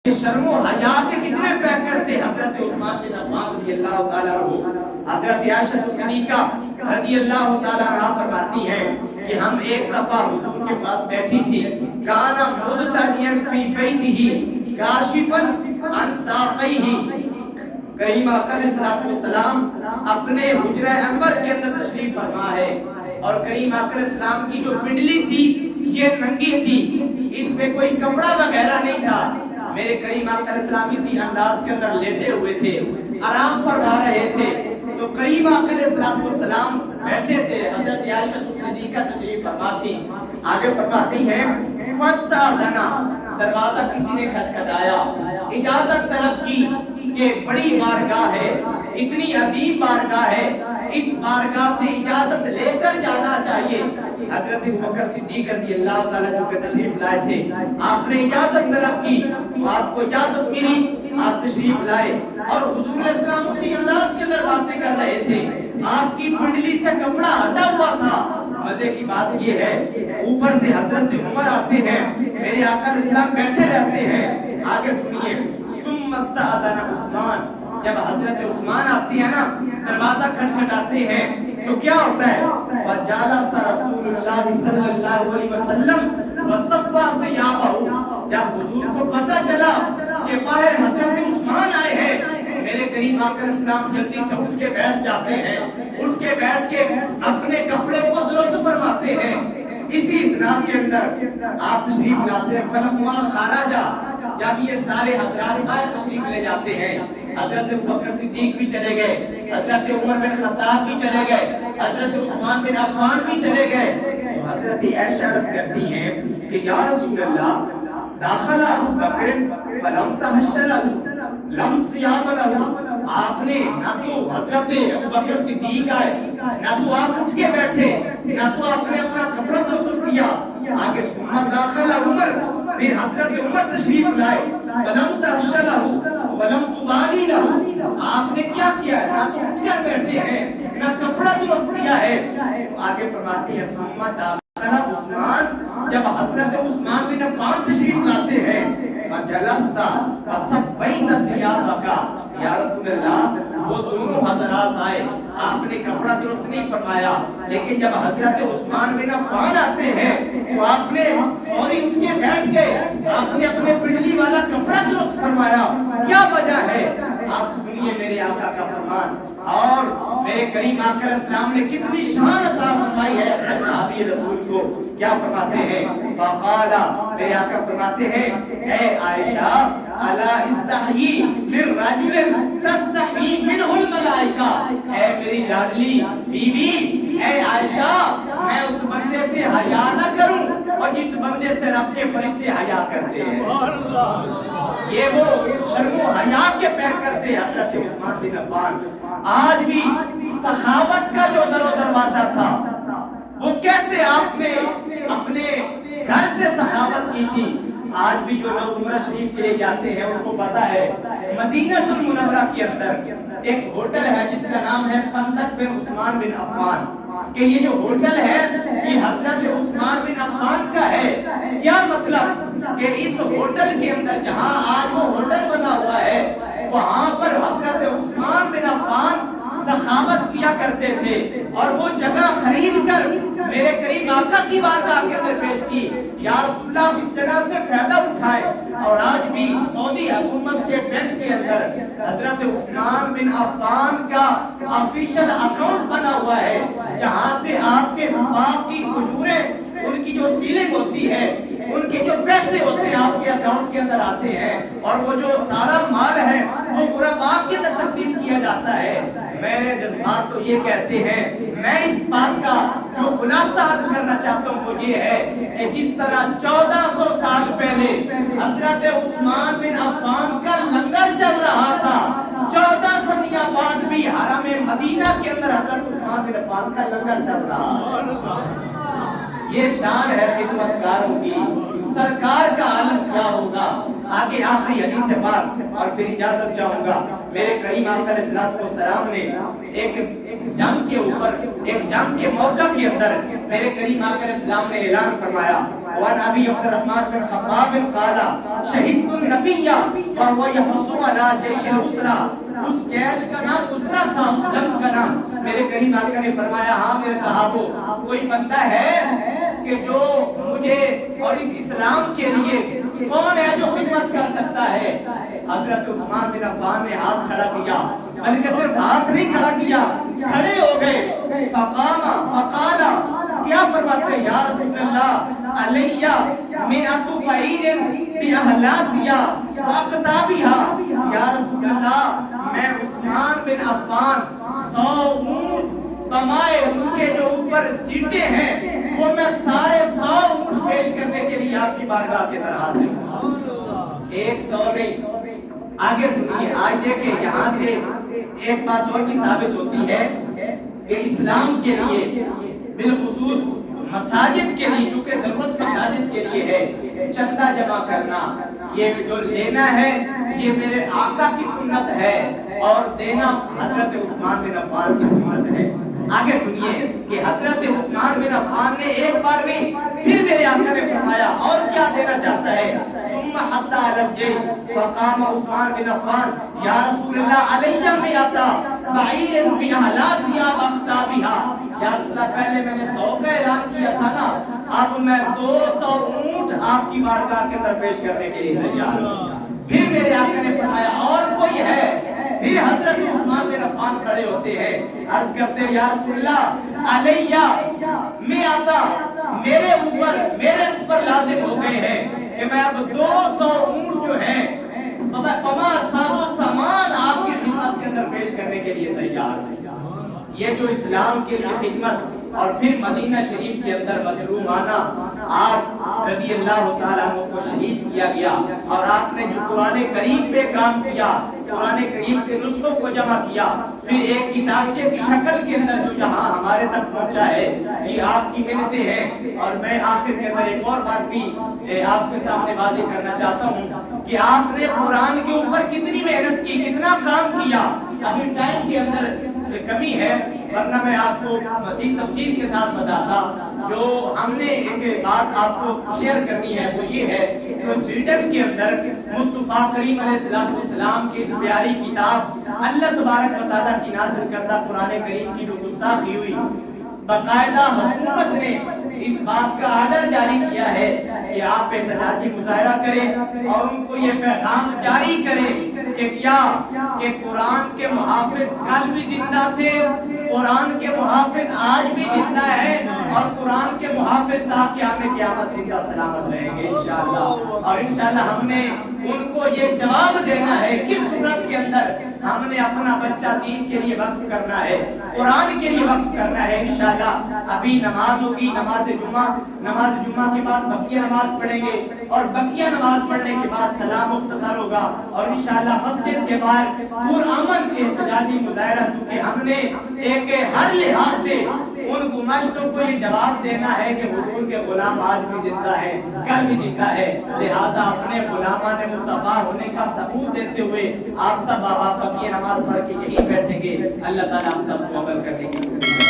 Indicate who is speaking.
Speaker 1: کہ شرم و حیا کے کتنے پیکر تھے حضرت عثمان بن عفان رضی اللہ تعالیٰ عنہ۔ حضرت عائشہ صدیقہ رضی اللہ تعالیٰ عنہ فرماتی ہیں کہ ہم ایک دفعہ حضور کے پاس بیٹھی تھی، کانا مدتنیا فی بیتہ کاشفا عن ساقیہ، کریم آقا علیہ الصلوۃ والسلام اپنے حجرہ عنبر کے اندر تشریف فرما ہے اور کریم آقا علیہ السلام کی جو پنڈلی تھی یہ ننگی تھی، اس میں کوئی کپڑا وغیرہ نہیں تھا۔ میرے کریم آقا علیہ السلام اسی انداز کے اندر لیٹے ہوئے تھے، آرام فرما رہے تھے، تو کریم آقا علیہ السلام بیٹھے تھے، حضرت عائشہ صدیقہ تشریف فرماتی، آگے فرماتی ہیں فاستاذنا، دروازہ کسی نے کھٹکھٹایا، اجازت طلب کی کہ بڑی بارگاہ ہے، اتنی عظیم بارگاہ ہے، اس بارگاہ سے اجازت لے کر جانا چاہیے۔ حضرت ابوبکر صدیق رضی اللہ تعالیٰ جو کہ تشریف لائے تھے، آپ نے اجازت طلب کی، آپ کو اجازت ملی، آپ تشریف لائے اور حضور علیہ السلام اسی انداز کے اندر باتیں کر رہے تھے، آپ کی پنڈلی سے کپڑا ہٹا ہوا تھا۔ مزے کی بات یہ ہے اوپر سے حضرت عمر آتے ہیں، میرے آقا علیہ السلام بیٹھے رہتے ہیں، آگے سنیے، ثم استأذن عثمان، جب حضرت عثمان آتی ہے نا، دروازہ کھٹکھٹاتے ہیں تو کیا ہوتا ہے؟ فجلس رسول اللہ صلی اللہ علیہ وسلم وصفا ثيابه، جب حضور کو پتہ چلا کہ باہر حضرت عثمان آئے ہیں، میرے کریم آقا علیہ السلام جلدی سے اٹھ کے بیٹھ جاتے ہیں، اٹھ کے بیٹھ کے اپنے کپڑے کو درست فرماتے ہیں۔ اسی اسلام کے اندر آپ تشریف لاتے ہیں، فلما خرجا، جب یہ سارے حضرات باہر تشریف لے جاتے ہیں، حضرت ابوبکر صدیق بھی چلے گئے، حضرت عمر بن خطاب بھی چلے گئے، حضرت عثمان بن عفان بھی چلے گئے، تو حضرت عائشہ عرض کرتی ہیں کہ یا رسول اللہ داخل ابو بکر فلم تحشر له لم ثياب له، آپ نے نہ تو حضرت ابوبکر صدیق آئے، نہ تو آپ اٹھ کے بیٹھے، نہ تو آپ نے اپنا کپڑا درست کیا، آگے ثم داخل عمر، پھر حضرت عمر تشریف لائے، فلم تحشر له ولم تبالی له، آپ نے کیا کیا ہے؟ نہ تو اٹھ کر بیٹھے ہیں، نہ کپڑا درست کیا ہے۔ آگے فرماتی ہے ثم داخل عثمان، جب حضرت عثمان بن عفان تشریف لاتے ہیں، فجلست فصبيت ثيابك، یا رسول اللہ وہ دونوں حضرات آئے، آپ نے کپڑا درست نہیں فرمایا، لیکن جب حضرت عثمان بن عفان آتے ہیں تو آپ نے فوری اٹھ کے بیٹھ گئے، آپ نے اپنے پنڈلی والا کپڑا درست فرمایا، کیا وجہ ہے؟ آپ سنیے میرے آقا کا فرمان، اور میرے کریم آقا علیہ السلام نے کتنی شان عطا فرمائی ہے صحابی رسول کو، کیا فرماتے ہیں؟ فقال، میرے آقا فرماتے ہیں اے عائشہ الا استحیی من رجل تستحیی منہ الملائکہ، اے میری لاڈلی بیوی، اے عائشہ میں اس بندے سے حیا نہ کروں اور جس بندے سے رب کے فرشتے حیا کرتے ہیں۔ یہ وہ شرم و حیا کے پیر کرتے حضرت عثمان بن عفان۔ آج بھی سخاوت کا جو در و دروازہ تھا وہ کیسے آپ نے اپنے گھر سے سخاوت کی تھی، آج بھی جو لوگ عمرہ شریف چلے جاتے ہیں ان کو پتا ہے مدینہ المنورہ کے اندر ایک ہوٹل ہے جس کا نام ہے فندق بن عثمان بن عفان، کہ یہ جو ہوٹل ہے یہ حضرت عثمان بن عفان کا ہے۔ کیا مطلب کہ اس ہوٹل کے اندر جہاں آج وہ ہوٹل بنا ہوا ہے وہاں پر حضرت عثمان بن عفان سخاوت کیا کرتے تھے اور وہ جگہ خرید کر میرے کریم آقا کی بارگاہ کے اندر پیش کی، یا رسول اللہ اس جگہ سے فائدہ اٹھائے۔ اور آج بھی سعودی حکومت کے بینک کے اندر حضرت عثمان بن عفان کا آفیشل اکاؤنٹ بنا ہوا ہے، جہاں سے آپ کے باپ کی کھجوریں، ان کی جو سیلنگ ہوتی ہے، ان کے جو پیسے ہوتے ہیں آپ کے اکاؤنٹ کے اندر آتے ہیں، اور وہ جو سارا مال ہے وہ پورا باپ کے اندر تقسیم کیا جاتا ہے۔ میرے جذبات تو یہ کہتے ہیں، میں اس بات کا جو خلاصہ عرض کرنا چاہتا ہوں وہ یہ ہے کہ جس طرح 1400 سال پہلے حضرت عثمان بن عفان کا لنگر چل رہا تھا، 14 صدیاں بعد بھی حرم مدینہ کے اندر حضرت عثمان بن عفان کا لنگر چل رہا۔ یہ شان ہے خدمتگاروں کی، سرکار کا عالم کیا ہوگا۔ آگے آخری حدیث سے بات اور پھر اجازت چاہوں گا۔ میرے کریم آقا علیہ السلام نے ایک جنگ کے اوپر، ایک جنگ کے موقع کے اندر میرے کریم آقا علیہ السلام نے اعلان فرمایا وعن ابی عبد الرحمن بن خباب قال شہدت النبی وهو يحث على جيش الاسرى، اس جیش کا نام اسرا تھا، اس جنگ کا نام۔ میرے کریم آقا نے فرمایا ہاں میرے صحابو، کوئی بندہ ہے کہ جو مجھے اور اس اسلام کے لیے کون ہے جو خدمت کر سکتا ہے؟ حضرت عثمان بن عفان نے ہاتھ کھڑا کیا، بلکہ صرف ہاتھ نہیں کھڑا کیا، کھڑے ہو گئے۔ فقام فقال، کیا فرماتے ہیں؟ یا رسول اللہ علیہ مئۃ بعیر باہلاسیہ واقتابها، یا رسول اللہ میں عثمان بن عفان 100 اونٹ بمائے ان کے جو اوپر سیٹیں ہیں وہ میں سارے 100 اونٹ پیش کرنے کے لیے آپ کی بارگاہ کے اندر حاضر ہوں۔ 100 نہیں، آگے سنیے، آج دیکھیں یہاں سے ایک بات اور بھی ثابت ہوتی ہے کہ اسلام کے لیے بالخصوص مساجد کے لیے، چونکہ ضرورت مساجد کے لیے ہے، چندہ جمع کرنا، یہ جو لینا ہے یہ میرے آقا کی سنت ہے اور دینا حضرت عثمان بن عفان کی سنت ہے۔ آگے سنیے کہ حضرت عثمان بن عفان نے ایک بار نہیں پھر میرے آقا نے فرمایا اور کیا دینا چاہتا ہے؟ ثم حتى على الجيش فقام عثمان بن عفان یا رسول اللہ علیہ مئۃ بعیر باہلاسیہ واقتابها، یا رسول اللہ پہلے میں نے 100 کا اعلان کیا تھا نا، اب میں 200 اونٹ آپ کی بارگاہ کے اندر پیش کرنے کے لیے تیار ہوں۔ پھر میرے آقا نے فرمایا اور کوئی ہے؟ پھر حضرت عثمان بن عفان کھڑے ہوتے ہیں، عرض کرتے ہیں یا رسول اللہ علیہ مئۃ، میرے اوپر لازم ہو گئے ہیں کہ میں اب 200 اونٹ جو ہیں تمام ساز و سامان آپ کی خدمت کے اندر پیش کرنے کے لیے تیار ہوں۔ یہ جو اسلام کے لیے خدمت اور پھر مدینہ شریف کے اندر مظلومانہ آپ رضی اللہ تعالیٰ عنہ کو شہید کیا گیا، اور آپ نے جو قرآن کریم پہ کام کیا، قرآن کریم کے نسخوں کو جمع کیا، پھر ایک کتابچے کی شکل کے اندر جو جہاں ہمارے تک پہنچا ہے، یہ آپ کی محنتیں ہیں۔ اور میں آخر کے اندر ایک اور بات بھی آپ کے سامنے واضح کرنا چاہتا ہوں کہ آپ نے قرآن کے اوپر کتنی محنت کی، کتنا کام کیا۔ ابھی ٹائم کے اندر کمی ہے، ورنہ میں آپ کو مزید تفصیل کے ساتھ بتاتا۔ جو ہم نے ایک بات آپ کو شیئر کرنی ہے وہ یہ ہے کہ سویڈن کے اندر مصطفیٰ کریم علیہ السلام کی اس پیاری کتاب اللہ تبارک و تعالیٰ کی نازل کردہ قرآن کریم کی جو گستاخی ہوئی، باقاعدہ حکومت نے اس بات کا آرڈر جاری کیا ہے کہ آپ احتجاجی مظاہرہ کریں اور ان کو یہ پیغام جاری کریں کہ کیا کہ قرآن کے محافظ کل بھی زندہ تھے، قرآن کے محافظ آج بھی زندہ ہے، اور قرآن کے محافظ تا قیامت زندہ سلامت رہیں گے انشاءاللہ۔ اور انشاءاللہ ہم نے ان کو یہ جواب دینا ہے کس صورت کے اندر ہم نے اپنا بچہ دین کے لیے وقف کرنا ہے، قرآن کے لیے وقف کرنا ہے۔ انشاءاللہ ابھی نماز ہوگی، نماز جمعہ کے بعد بقیہ نماز پڑھیں گے، اور بقیہ نماز پڑھنے کے بعد سلام مختصر ہوگا، اور انشاءاللہ مسجد کے باہر پرامن احتجاجی مظاہرہ، چونکہ ہم نے ایک ہر لحاظ سے ان گماشتوں کو یہ جواب دینا ہے کہ حضور کے غلام آج بھی زندہ ہے، کل بھی زندہ ہے، لہذا اپنے غلامان مصطفیٰ ہونے کا ثبوت دیتے ہوئے آپ سب بقیہ نماز پڑھ کے یہی بیٹھیں گے۔ اللہ تعالیٰ ہم سب کو عمل کرنے کی